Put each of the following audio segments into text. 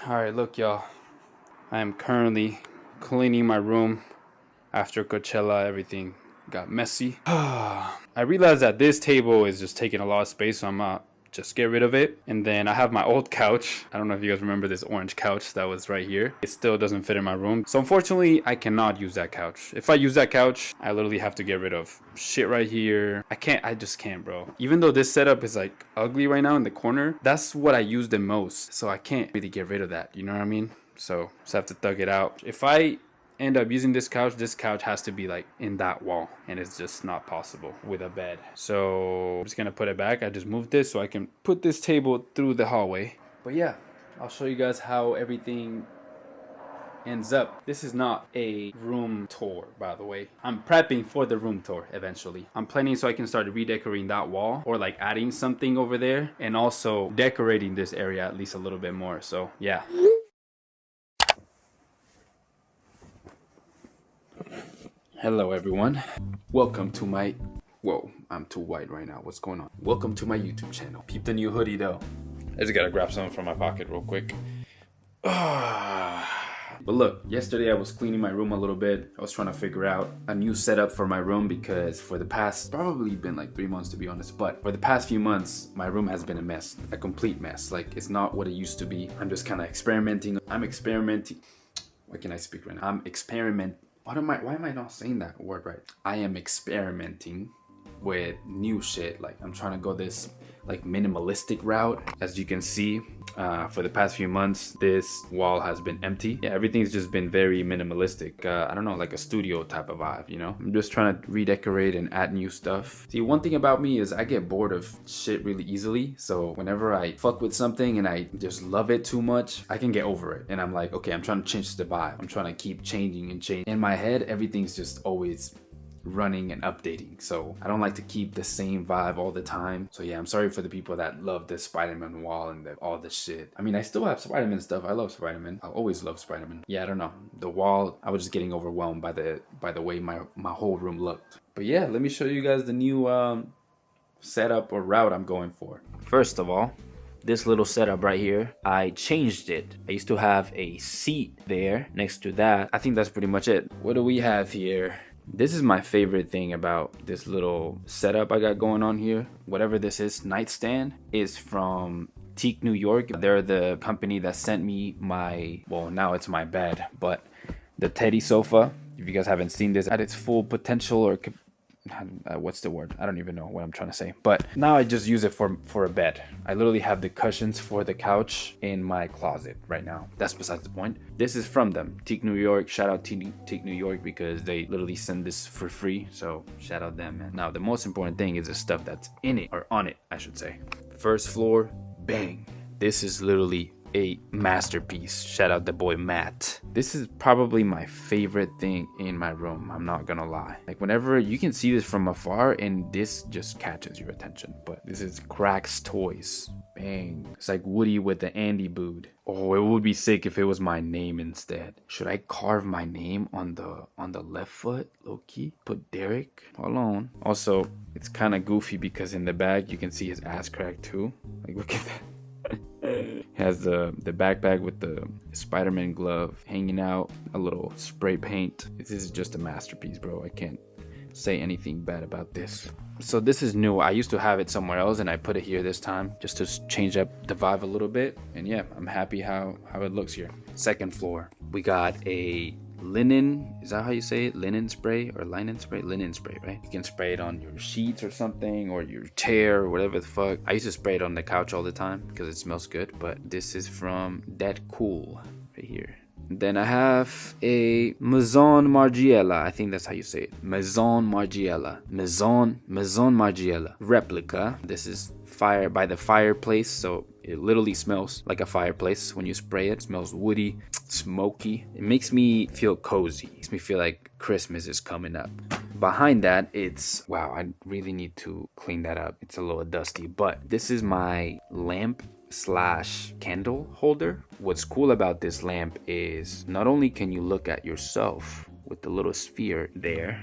Alright, look y'all, I am currently cleaning my room after Coachella. Everything got messy. I realized that this table is just taking a lot of space, so I'm gonna just get rid of it. And then I have my old couch. I don't know if you guys remember this orange couch that was right here. It still doesn't fit in my room, so unfortunately I cannot use that couch. If I use that couch, I literally have to get rid of shit right here. I just can't, bro. Even though this setup is like ugly right now in the corner, that's what I use the most, so I can't really get rid of that, you know what I mean? So just have to thug it out. If I end up using this couch has to be like in that wall, and it's just not possible with a bed. So I'm just gonna put it back. I just moved this so I can put this table through the hallway. But yeah, I'll show you guys how everything ends up. This is not a room tour, by the way. I'm prepping for the room tour eventually. I'm planning so I can start redecorating that wall, or like adding something over there, and also decorating this area at least a little bit more. So yeah. Hello everyone, welcome to my, whoa, I'm too white right now, what's going on? Welcome to my YouTube channel. Peep the new hoodie though. I just gotta grab something from my pocket real quick. But look, yesterday I was cleaning my room a little bit. I was trying to figure out a new setup for my room, because for the past, probably been like 3 months to be honest, but for the past few months, my room has been a mess, a complete mess. Like, it's not what it used to be. I'm just kind of experimenting. Why can't I speak right now? Why am I not saying that word right? I am experimenting with new shit. Like, I'm trying to go this like minimalistic route. As you can see, for the past few months, this wall has been empty. Yeah, everything's just been very minimalistic. I don't know, like a studio type of vibe, you know? I'm just trying to redecorate and add new stuff. See, one thing about me is I get bored of shit really easily. So whenever I fuck with something and I just love it too much, I can get over it. And I'm like, okay, I'm trying to change the vibe. I'm trying to keep changing and changing. In my head, everything's just always running and updating, so I don't like to keep the same vibe all the time. So yeah, I'm sorry for the people that love the Spiderman wall and all this shit. I mean, I still have Spiderman stuff. I love Spiderman. I'll always love Spiderman. Yeah, I don't know, the wall, I was just getting overwhelmed by the way my whole room looked. But yeah, let me show you guys the new setup or route I'm going for. First of all, this little setup right here, I changed it. I used to have a seat there next to that. I think that's pretty much it. What do we have here? This is my favorite thing about this little setup I got going on here. Whatever this is, Nightstand, is from Teak, New York. They're the company that sent me my, well, now it's my bed, but the Teddy sofa. If you guys haven't seen this at its full potential, or what's the word? I don't even know what I'm trying to say. But now I just use it for a bed. I literally have the cushions for the couch in my closet right now. That's besides the point. This is from them, Teak, New York. Shout out Teak, New York, because they literally send this for free. So shout out them, man. Now the most important thing is the stuff that's in it, or on it, I should say. First floor, bang. This is literally a masterpiece. Shout out the boy Matt. This is probably my favorite thing in my room, I'm not gonna lie. Like, whenever you can see this from afar and this just catches your attention. But this is Crack's Toys. Bang. It's like Woody with the Andy boot. Oh, it would be sick if it was my name instead. Should I carve my name on the left foot, low-key? Put Derek? Hold on. Also, it's kind of goofy because in the back you can see his ass crack too. Like, look at that. Has the backpack with the Spiderman glove hanging out, a little spray paint. This is just a masterpiece, bro. I can't say anything bad about this. So this is new. I used to have it somewhere else and I put it here this time just to change up the vibe a little bit. And yeah, I'm happy how it looks here. Second floor, we got a linen, is that how you say it? Linen spray, right? You can spray it on your sheets or something, or your chair, or whatever the fuck. I used to spray it on the couch all the time because it smells good. But this is from That Cool right here. Then I have a Maison Margiela. I think that's how you say it. Maison Margiela replica. This is fire by the fireplace, so it literally smells like a fireplace when you spray it. It smells woody, smoky. It makes me feel cozy. It makes me feel like Christmas is coming up. Behind that, it's, wow, I really need to clean that up. It's a little dusty, but this is my lamp / candle holder. What's cool about this lamp is not only can you look at yourself with the little sphere there.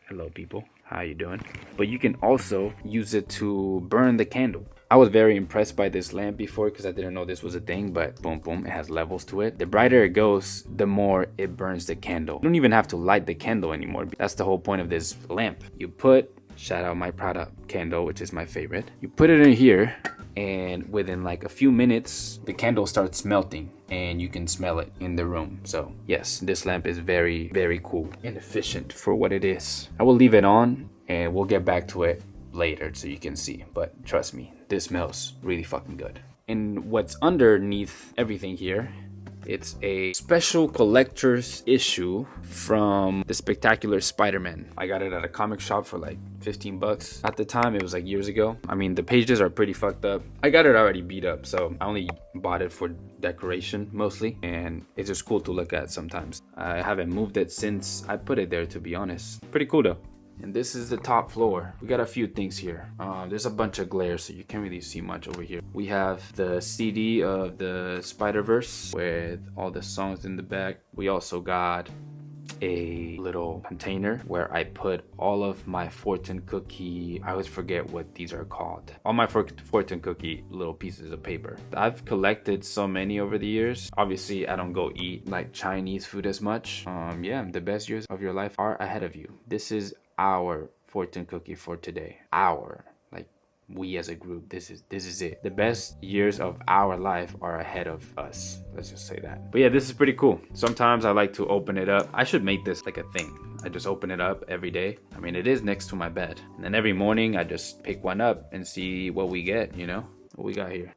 Hello people, how you doing? But you can also use it to burn the candle. I was very impressed by this lamp before because I didn't know this was a thing, but boom, boom, it has levels to it. The brighter it goes, the more it burns the candle. You don't even have to light the candle anymore. That's the whole point of this lamp. You put, shout out my product candle, which is my favorite. You put it in here, and within like a few minutes the candle starts melting and you can smell it in the room. So yes, this lamp is very, very cool and efficient for what it is. I will leave it on and we'll get back to it later so you can see, but trust me, this smells really fucking good. And what's underneath everything here, it's a special collector's issue from the Spectacular Spiderman. I got it at a comic shop for like 15 bucks. At the time, it was like years ago. I mean, the pages are pretty fucked up. I got it already beat up, so I only bought it for decoration mostly. And it's just cool to look at sometimes. I haven't moved it since I put it there, to be honest. Pretty cool though. And this is the top floor. We got a few things here. There's a bunch of glare, so you can't really see much over here. We have the CD of the Spider-Verse with all the songs in the back. We also got a little container where I put all of my fortune cookie, I always forget what these are called, all my fortune cookie little pieces of paper. I've collected so many over the years. Obviously I don't go eat like Chinese food as much. Yeah, the best years of your life are ahead of you. This is our fortune cookie for today. Like we as a group, this is it. The best years of our life are ahead of us, let's just say that. But yeah, this is pretty cool. Sometimes I like to open it up. I should make this like a thing. I just open it up every day. I mean, it is next to my bed, and then every morning I just pick one up and see what we get, you know, what we got here.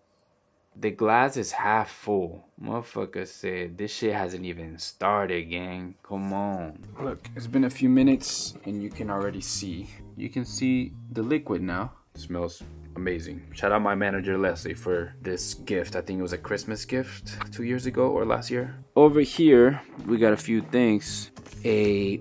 The glass is half full. Motherfucker said this shit hasn't even started, gang. Come on. Look, it's been a few minutes and you can already see. You can see the liquid now. It smells amazing. Shout out my manager Leslie for this gift. I think it was a Christmas gift 2 years ago or last year. Over here, we got a few things. A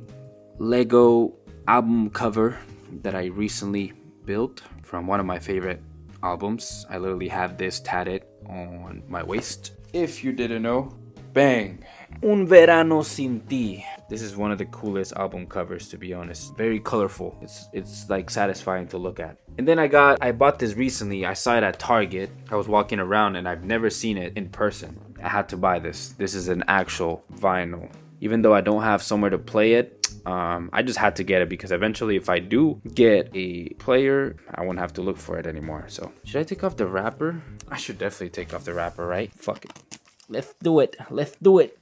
Lego album cover that I recently built from one of my favorite albums. I literally have this tatted on my waist. If you didn't know, bang! Un verano sin ti. This is one of the coolest album covers, to be honest. Very colorful. It's like satisfying to look at. And then I bought this recently. I saw it at Target. I was walking around and I've never seen it in person. I had to buy this. This is an actual vinyl. Even though I don't have somewhere to play it, I just had to get it because eventually if I do get a player, I won't have to look for it anymore. So should I take off the wrapper? I should definitely take off the wrapper, right? Fuck it. Let's do it. Let's do it.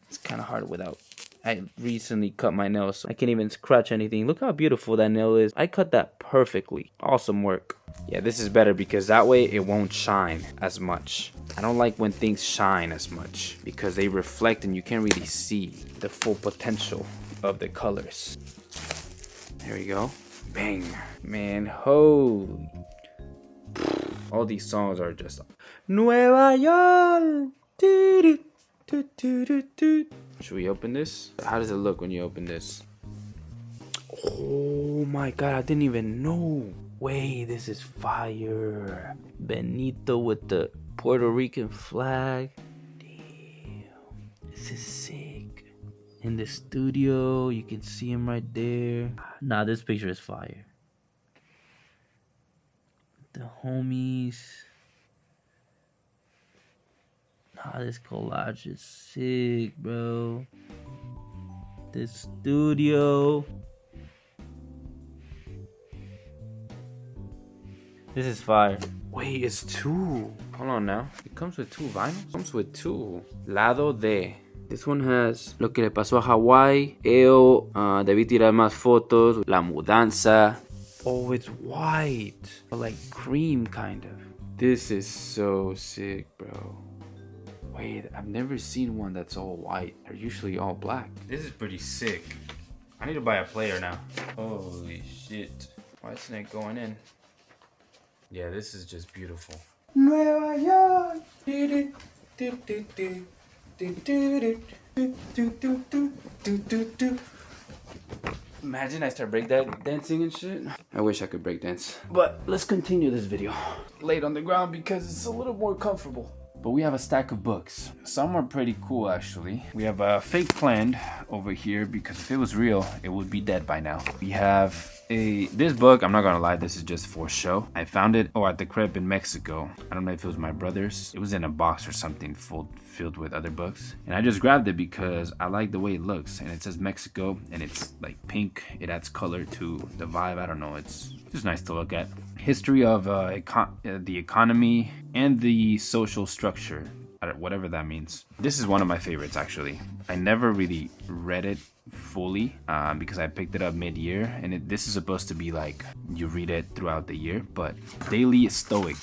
It's kind of hard without. I recently cut my nails, so I can't even scratch anything. Look how beautiful that nail is. I cut that perfectly. Awesome work. Yeah, this is better because that way it won't shine as much. I don't like when things shine as much because they reflect and you can't really see the full potential of the colors. There we go. Bang. Man, holy. All these songs are just Nueva York. Should we open this? How does it look when you open this? Oh my god, I didn't even know. Wait, this is fire. Benito with the Puerto Rican flag. Damn, this is sick. In the studio, you can see him right there. Nah, this picture is fire. The homies. Nah, this collage is sick, bro. The studio. This is fire. Wait, it's two. Hold on now. It comes with two vinyls? It comes with two. Lado de. This one has Lo que le pasó a Hawaii. Debí tirar más fotos. La mudanza. Oh, it's white. Or like cream, kind of. This is so sick, bro. Wait, I've never seen one that's all white. They're usually all black. This is pretty sick. I need to buy a player now. Holy shit. Why isn't it going in? Yeah, this is just beautiful. Nueva York. Imagine I start dancing and shit. I wish I could break dance. But let's continue this video. Laid on the ground because it's a little more comfortable. But we have a stack of books. Some are pretty cool, actually. We have a fake plant over here because if it was real, it would be dead by now. We have this book. I'm not gonna lie, this is just for show. I found it at the crib in Mexico. I don't know if it was my brother's. It was in a box or something filled with other books, and I just grabbed it because I like the way it looks, and it says Mexico and it's like pink. It adds color to the vibe. I don't know, it's just nice to look at. History of the economy and the social structure, whatever that means. This is one of my favorites, actually. I never really read it fully because I picked it up mid-year, and this is supposed to be like you read it throughout the year. But Daily Stoic,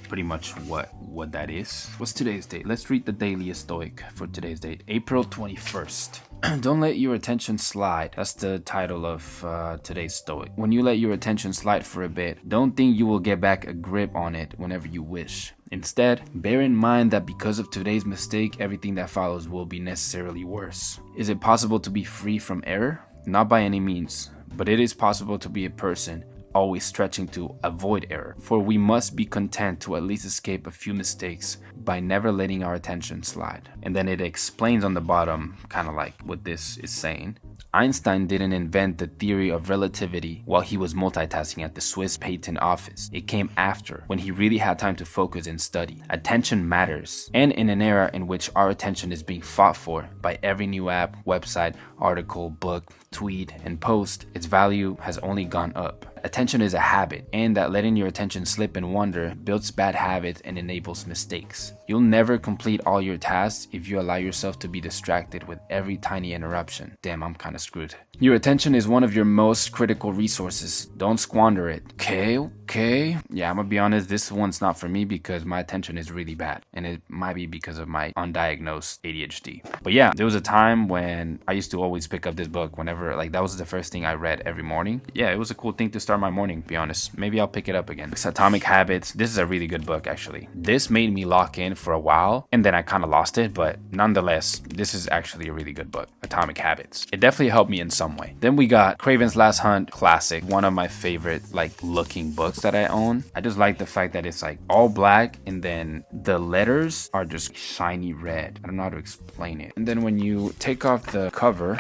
pretty much what that is. What's today's date? Let's read the Daily Stoic for today's date, April 21st. Don't let your attention slide. That's the title of today's Stoic. When you let your attention slide for a bit, don't think you will get back a grip on it whenever you wish. Instead, bear in mind that because of today's mistake, everything that follows will be necessarily worse. Is it possible to be free from error? Not by any means, but it is possible to be a person always stretching to avoid error. For we must be content to at least escape a few mistakes by never letting our attention slide. And then it explains on the bottom kind of like what this is saying. Einstein didn't invent the theory of relativity while he was multitasking at the Swiss patent office. It came after, when he really had time to focus and study. Attention matters. And in an era in which our attention is being fought for by every new app, website, article, book, tweet, and post, its value has only gone up. Attention is a habit, and that letting your attention slip and wander builds bad habits and enables mistakes. You'll never complete all your tasks if you allow yourself to be distracted with every tiny interruption. Damn, I'm kind of screwed. Your attention is one of your most critical resources. Don't squander it. Okay. Yeah, I'm gonna be honest, this one's not for me because my attention is really bad, and it might be because of my undiagnosed ADHD. But yeah, there was a time when I used to always pick up this book whenever, like, that was the first thing I read every morning. Yeah, it was a cool thing to start my morning, to be honest. Maybe I'll pick it up again. It's Atomic Habits. This is a really good book, actually. This made me lock in for a while, and then I kind of lost it, but nonetheless, this is actually a really good book. Atomic Habits. It definitely helped me in some way. Then we got Craven's Last Hunt, classic. One of my favorite, like, looking books that I own. I just like the fact that it's like all black, and then the letters are just shiny red. I don't know how to explain it. And then when you take off the cover,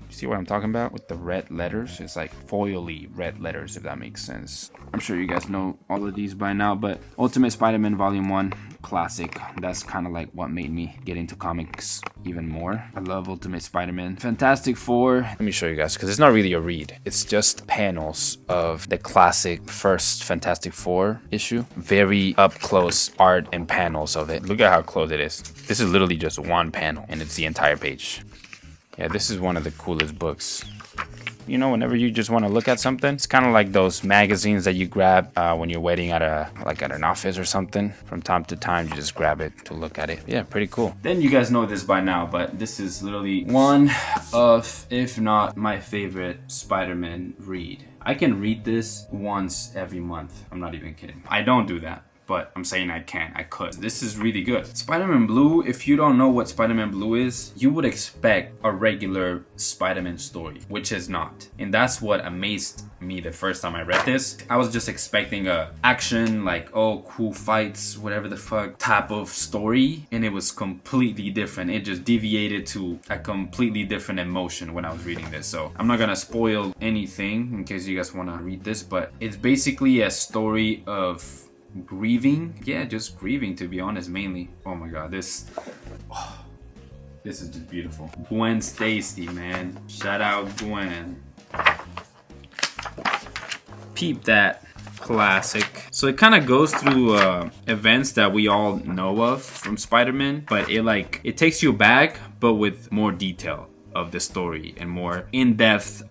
see what I'm talking about with the red letters? It's like foily red letters, if that makes sense. I'm sure you guys know all of these by now, but Ultimate Spider-Man Volume 1, classic. That's kind of like what made me get into comics even more. I love Ultimate Spider-Man. Fantastic Four. Let me show you guys, because it's not really a read. It's just panels of the classic first Fantastic Four issue. Very up close art and panels of it. Look at how close it is. This is literally just one panel, and it's the entire page. Yeah, this is one of the coolest books. You know, whenever you just want to look at something, it's kind of like those magazines that you grab when you're waiting at an office or something. From time to time, you just grab it to look at it. Yeah, pretty cool. Then you guys know this by now, but this is literally one of, if not my favorite Spider-Man read. I can read this once every month. I'm not even kidding. I don't do that, but I'm saying I could. This is really good. Spider-Man Blue, if you don't know what Spider-Man Blue is, you would expect a regular Spider-Man story, which is not. And that's what amazed me the first time I read this. I was just expecting a action, like, oh, cool fights, whatever the fuck type of story, and it was completely different. It just deviated to a completely different emotion when I was reading this. So I'm not gonna spoil anything in case you guys wanna read this, but it's basically a story of grieving. Yeah, just grieving, to be honest, mainly. Oh my god, this is just beautiful. Gwen Stacy, man. Shout out Gwen. Peep that. Classic. So it kind of goes through events that we all know of from Spider-Man, but it takes you back, but with more detail of the story and more in-depth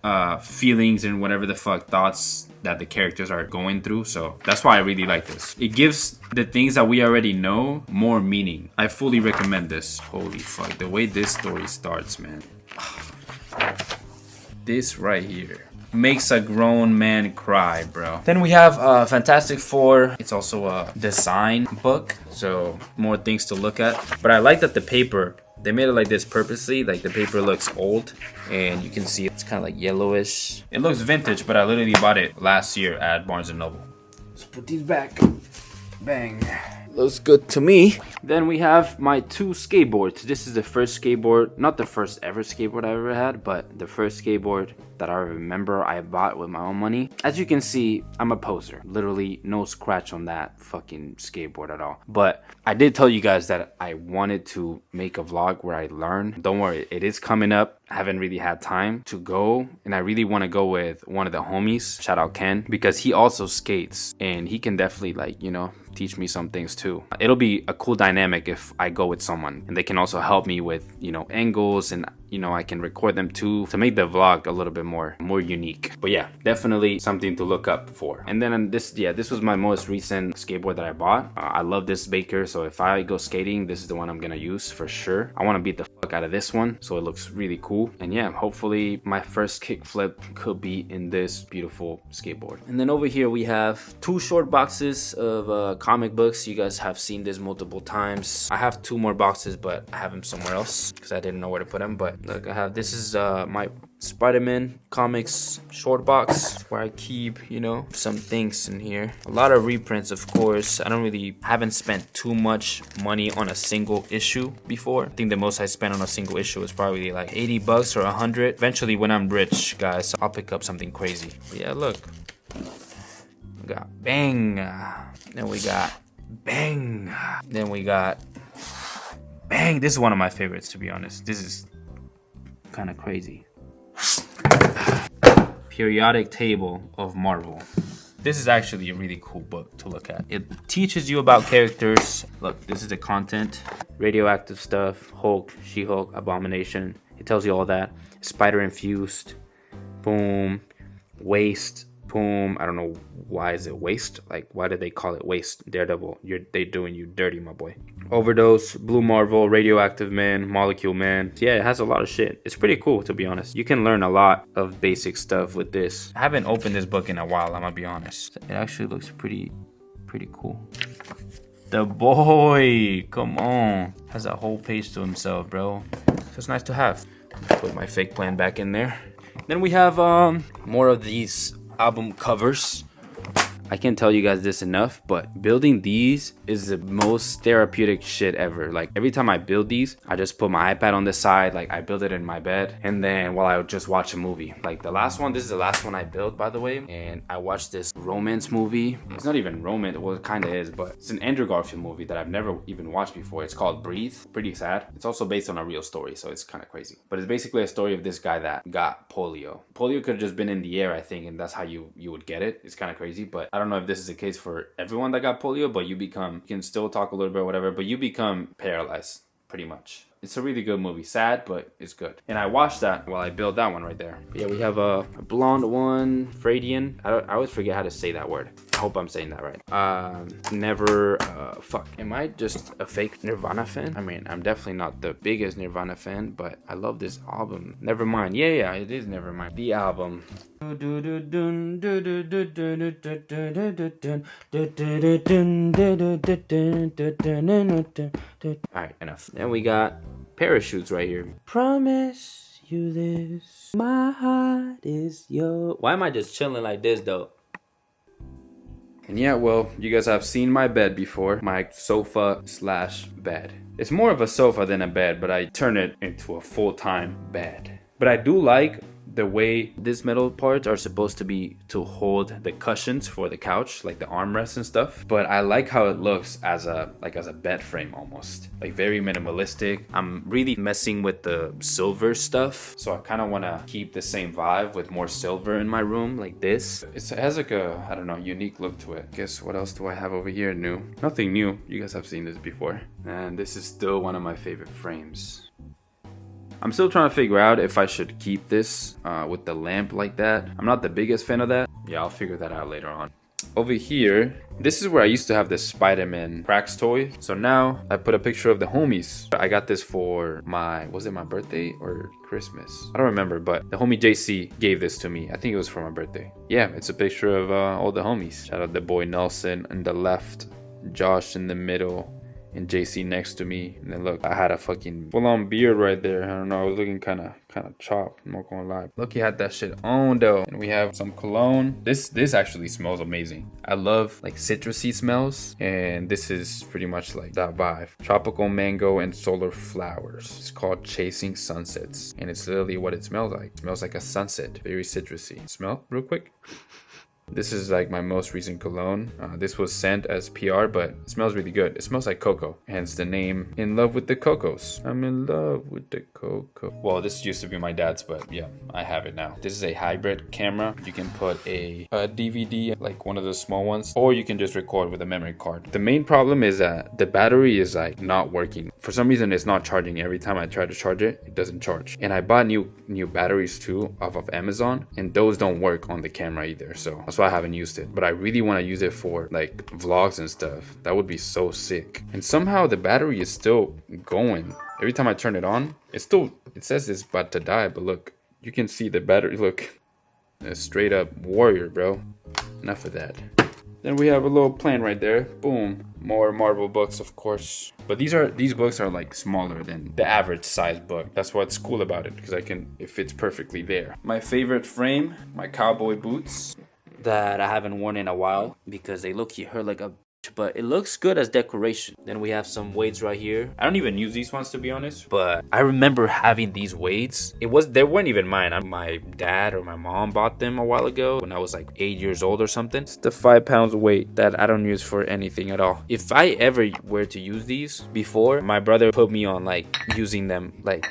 feelings and whatever the fuck thoughts that the characters are going through. So that's why I really like this. It gives the things that we already know more meaning. I fully recommend this. Holy fuck, the way this story starts, man. This right here makes a grown man cry, bro. Then we have Fantastic Four. It's also a design book, so more things to look at. But I like that the paper, they made it like this purposely. Like, the paper looks old, and you can see it's kind of like yellowish. It looks vintage, but I literally bought it last year at Barnes & Noble. Let's put these back. Bang. looks good to me. Then we have my 2 skateboards. This is the first skateboard, not the first ever skateboard I ever had, but the first skateboard that I remember I bought with my own money. As you can see, I'm a poser. Literally no scratch on that fucking skateboard at all. But I did tell you guys that I wanted to make a vlog where I learn. Don't worry, it is coming up. I haven't really had time to go, and I really want to go with one of the homies, shout out Ken, because he also skates and he can definitely, like, you know, teach me some things too. It'll be a cool dynamic if I go with someone and they can also help me with, you know, angles, and you know, I can record them too to make the vlog a little bit more unique. But yeah, definitely something to look up for. And then this was my most recent skateboard that I bought. I love this Baker, so if I go skating, this is the one I'm gonna use for sure. I want to beat the fuck out of this one, so it looks really cool. And yeah, hopefully my first kickflip could be in this beautiful skateboard. And then over here we have 2 short boxes of comic books. You guys have seen this multiple times. I have 2 more boxes, but I have them somewhere else because I didn't know where to put them. But look, I have, this is my Spiderman comics short box where I keep, you know, some things in here. A lot of reprints, of course. I haven't spent too much money on a single issue before. I think the most I spent on a single issue is probably like 80 bucks or 100. Eventually, when I'm rich, guys, I'll pick up something crazy. But yeah, look. We got Bang. Then we got Bang. Then we got Bang. This is one of my favorites, to be honest. This is kind of crazy. Periodic Table of Marvel. This is actually a really cool book to look at. It teaches you about characters. Look, this is the content. Radioactive stuff, Hulk, She-Hulk, Abomination. It tells you all that. Spider infused. Boom. Waste. Boom. I don't know why is it waste. Like, why did they call it waste? Daredevil, they doing you dirty, my boy. Overdose, Blue Marvel, Radioactive Man, Molecule Man. Yeah, it has a lot of shit. It's pretty cool, to be honest. You can learn a lot of basic stuff with this. I haven't opened this book in a while, I'm gonna be honest. It actually looks pretty cool. The boy, come on. Has a whole page to himself, bro. So it's nice to have. Put my fake plan back in there. Then we have more of these album covers. I can't tell you guys this enough, but building these is the most therapeutic shit ever. Like, every time I build these, I just put my iPad on the side, like I build it in my bed, and then while I would just watch a movie. Like the last one, this is the last one I built, by the way, and I watched this romance movie. It's not even romance, well, it kind of is, but it's an Andrew Garfield movie that I've never even watched before. It's called Breathe. Pretty sad. It's also based on a real story, so it's kind of crazy. But it's basically a story of this guy that got polio. Polio could have just been in the air, I think, and that's how you would get it. It's kind of crazy, but I don't know if this is the case for everyone that got polio, but you can still talk a little bit or whatever, but you become paralyzed pretty much. It's a really good movie. Sad, but it's good. And I watched that while I built that one right there. But yeah, we have a blonde one, Fradian. I always forget how to say that word. I hope I'm saying that right. Fuck. Am I just a fake Nirvana fan? I mean, I'm definitely not the biggest Nirvana fan, but I love this album. Nevermind. Yeah, it is Nevermind. The album. Alright, enough. Then we got parachutes right here. Promise you this, my heart is yours. Why am I just chilling like this though? And yeah, well, you guys have seen my bed before. My sofa / bed. It's more of a sofa than a bed, but I turn it into a full-time bed. But I do like the way these metal parts are supposed to be to hold the cushions for the couch, like the armrests and stuff. But I like how it looks as a bed frame almost. Like very minimalistic. I'm really messing with the silver stuff. So I kind of want to keep the same vibe with more silver in my room like this. It has like a, I don't know, unique look to it. Guess what else do I have over here new? Nothing new. You guys have seen this before. And this is still one of my favorite frames. I'm still trying to figure out if I should keep this with the lamp like that. I'm not the biggest fan of that. Yeah, I'll figure that out later on. Over here, this is where I used to have this Spiderman cracks toy. So now I put a picture of the homies. I got this for was it my birthday or Christmas? I don't remember, but the homie JC gave this to me. I think it was for my birthday. Yeah, it's a picture of all the homies. Shout out the boy Nelson on the left, Josh in the middle, and JC next to me. And then look, I had a fucking full-on beard right there. I don't know, I was looking kind of chopped, I'm not gonna lie. Look, he had that shit on though. And we have some cologne. This actually smells amazing. I love like citrusy smells, and this is pretty much like that vibe. Tropical mango and solar flowers. It's called Chasing Sunsets, and it's literally what it smells like. It smells like a sunset, very citrusy. Smell real quick. This is like my most recent cologne. This was sent as PR, but it smells really good. It smells like cocoa, hence the name In Love with the Cocos. I'm in love with the cocoa. Well, this used to be my dad's, but yeah, I have it now. This is a hybrid camera. You can put a DVD, like one of those small ones, or you can just record with a memory card. The main problem is that the battery is like not working. For some reason, it's not charging. Every time I try to charge it, it doesn't charge. And I bought new batteries too off of Amazon, and those don't work on the camera either. So that's why I haven't used it, but I really want to use it for like vlogs and stuff. That would be so sick. And somehow the battery is still going. Every time I turn it on, it says it's about to die, but look, you can see the battery. Look, a straight up warrior, bro. Enough of that. Then we have a little plant right there. Boom. More Marvel books, of course. But these books are like smaller than the average size book. That's what's cool about it, because it fits perfectly there. My favorite frame, my cowboy boots that I haven't worn in a while because they look hurt like a bitch, but it looks good as decoration. Then we have some weights right here. I don't even use these ones, to be honest, but I remember having these weights. They weren't even mine. My dad or my mom bought them a while ago when I was like 8 years old or something. It's the 5 pounds weight that I don't use for anything at all. If I ever were to use these before, my brother put me on like using them like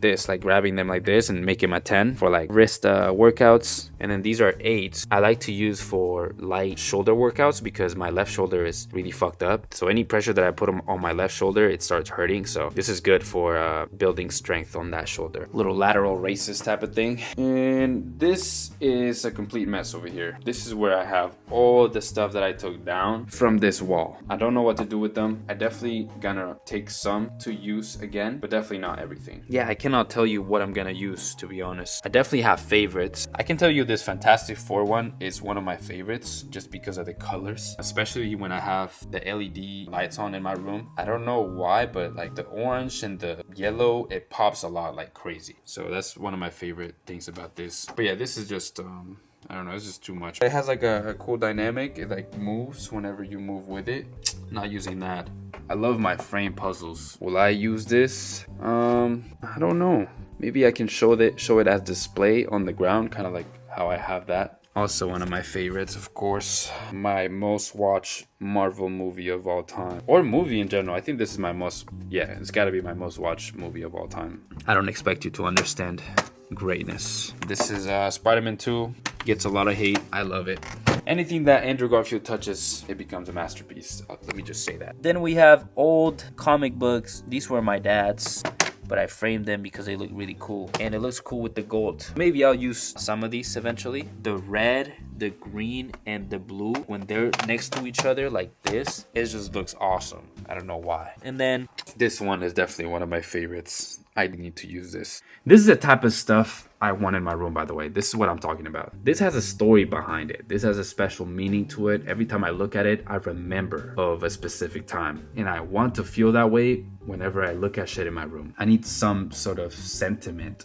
this, like grabbing them like this and making a 10 for like wrist workouts. And then these are 8s. I like to use for light shoulder workouts because my left shoulder is really fucked up. So any pressure that I put on my left shoulder, it starts hurting. So this is good for building strength on that shoulder. Little lateral races type of thing. And this is a complete mess over here. This is where I have all the stuff that I took down from this wall. I don't know what to do with them. I definitely gonna take some to use again, but definitely not everything. Yeah, I cannot tell you what I'm gonna use, to be honest. I definitely have favorites. I can tell you this Fantastic Four one is one of my favorites just because of the colors, especially when I have the LED lights on in my room. I don't know why, but like the orange and the yellow, it pops a lot like crazy. So that's one of my favorite things about this. But yeah, this is just I don't know, it's just too much. It has like a cool dynamic. It like moves whenever you move with it. Not using that. I love my frame puzzles. Will I use this? I don't know. Maybe I can show it as display on the ground, kind of like how I have that. Also one of my favorites, of course, my most watched Marvel movie of all time. Or movie in general. I think this is it's gotta be my most watched movie of all time. I don't expect you to understand greatness. This is Spiderman 2. Gets a lot of hate. I love it. Anything that Andrew Garfield touches, it becomes a masterpiece. Let me just say that. Then we have old comic books. These were my dad's, but I framed them because they look really cool. And it looks cool with the gold. Maybe I'll use some of these eventually. The red, the green, and the blue, when they're next to each other like this, it just looks awesome. I don't know why. And then this one is definitely one of my favorites. I need to use this. This is the type of stuff I want in my room, by the way. This is what I'm talking about. This has a story behind it. This has a special meaning to it. Every time I look at it, I remember of a specific time. And I want to feel that way whenever I look at shit in my room. I need some sort of sentiment.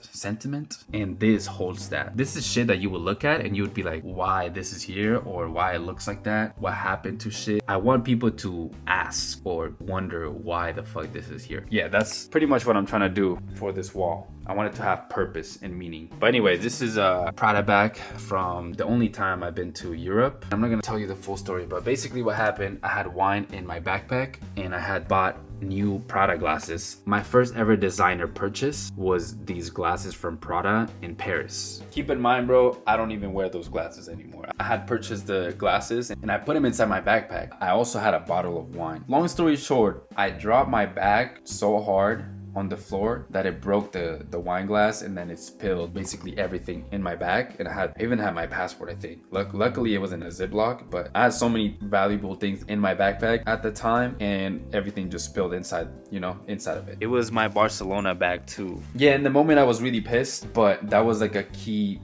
And this holds that. This is shit that you would look at and you would be like, why this is here, or why it looks like that, what happened to shit. I want people to ask or wonder why the fuck this is here. Yeah, that's pretty much what I'm trying to do for this wall. I want it to have purpose and meaning. But anyway, this is a Prada bag from the only time I've been to Europe. I'm not gonna tell you the full story, but basically what happened, I had wine in my backpack and I had bought new Prada glasses. My first ever designer purchase was these glasses from Prada in Paris. Keep in mind, bro, I don't even wear those glasses anymore. I had purchased the glasses and I put them inside my backpack. I also had a bottle of wine. Long story short, I dropped my bag so hard on the floor that it broke the wine glass, and then it spilled basically everything in my bag. And I even had my passport, I think. Luckily it was in a Ziploc, but I had so many valuable things in my backpack at the time, and everything just spilled inside of it. It was my Barcelona bag too. Yeah, in the moment I was really pissed, but that was like a key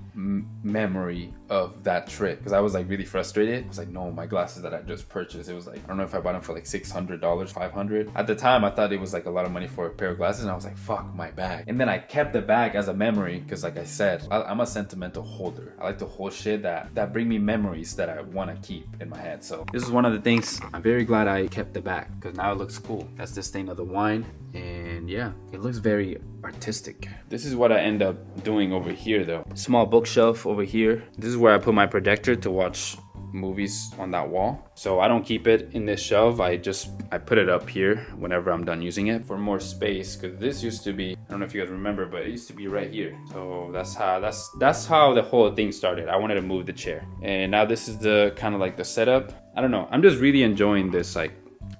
memory of that trip because I was like really frustrated. I was like, no, my glasses that I just purchased, it was like, I don't know if I bought them for like $600, $500. At the time, I thought it was like a lot of money for a pair of glasses, and I was like, fuck, my bag. And then I kept the bag as a memory because, like I said, I'm a sentimental holder. I like to hold shit that bring me memories that I want to keep in my head. So this is one of the things I'm very glad I kept the bag because now it looks cool. That's the stain of the wine, and yeah, it looks very artistic. This is what I end up doing over here though. Small bookshelf over here. This is where I put my projector to watch movies on that wall. So I don't keep it in this shelf. I put it up here whenever I'm done using it for more space, because this used to be, I don't know if you guys remember, but it used to be right here. So that's how the whole thing started. I wanted to move the chair, and now this is the kind of like the setup. I don't know, I'm just really enjoying this like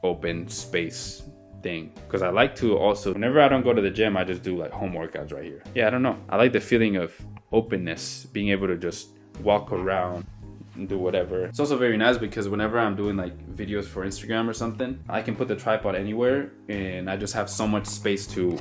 open space thing, because I like to also, whenever I don't go to the gym, I just do like home workouts right here. Yeah, I don't know, I like the feeling of openness, being able to just walk around and do whatever. It's also very nice because whenever I'm doing like videos for Instagram or something, I can put the tripod anywhere and I just have so much space to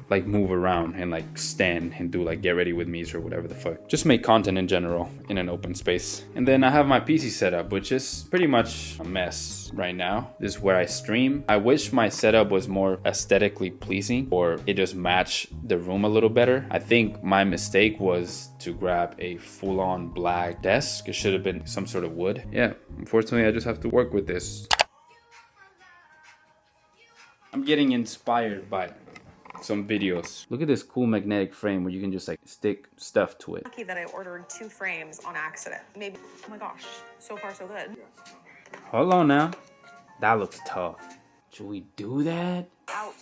like move around and like stand and do like get ready with me's or whatever the fuck. Just make content in general in an open space. And then I have my PC setup, which is pretty much a mess right now. This is where I stream. I wish my setup was more aesthetically pleasing, or it just matched the room a little better. I think my mistake was to grab a full-on black desk. It should have been some sort of wood. Yeah, unfortunately I just have to work with this. I'm getting inspired by some videos. Look at this cool magnetic frame where you can just like stick stuff to it. Lucky that I ordered 2 frames on accident. Maybe, oh my gosh, so far so good. Hold on now. That looks tough. Should we do that?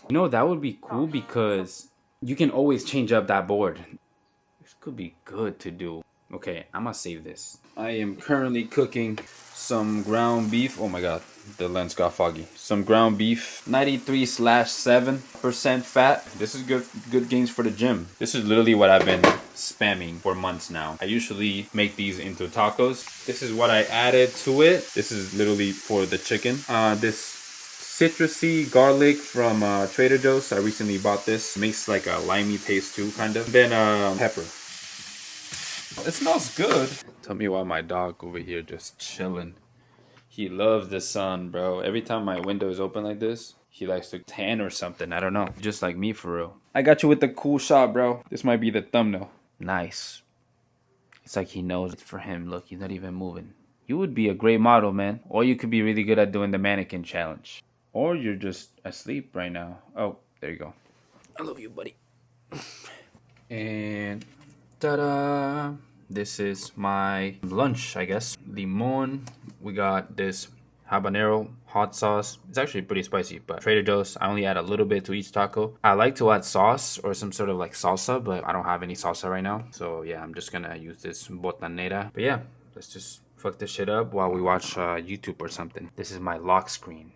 You know, that would be cool because you can always change up that board. This could be good to do. Okay, I'm gonna save this. I am currently cooking some ground beef. Oh my god, the lens got foggy. Some ground beef, 93/7% fat. This is good gains for the gym. This is literally what I've been spamming for months now. I usually make these into tacos. This is what I added to it. This is literally for the chicken. This citrusy garlic from Trader Joe's. I recently bought this. Makes like a limey taste too, kind of. Then pepper. It smells good. Tell me why my dog over here just chilling. He loves the sun, bro. Every time my window is open like this, he likes to tan or something. I don't know. Just like me for real. I got you with the cool shot, bro. This might be the thumbnail. Nice. It's like he knows it's for him. Look, he's not even moving. You would be a great model, man. Or you could be really good at doing the mannequin challenge. Or you're just asleep right now. Oh, there you go. I love you, buddy. And ta-da! This is my lunch, I guess. Limon. We got this habanero hot sauce. It's actually pretty spicy, but Trader Joe's, I only add a little bit to each taco. I like to add sauce or some sort of like salsa, but I don't have any salsa right now. So yeah, I'm just gonna use this botanera. But yeah, let's just fuck this shit up while we watch YouTube or something. This is my lock screen.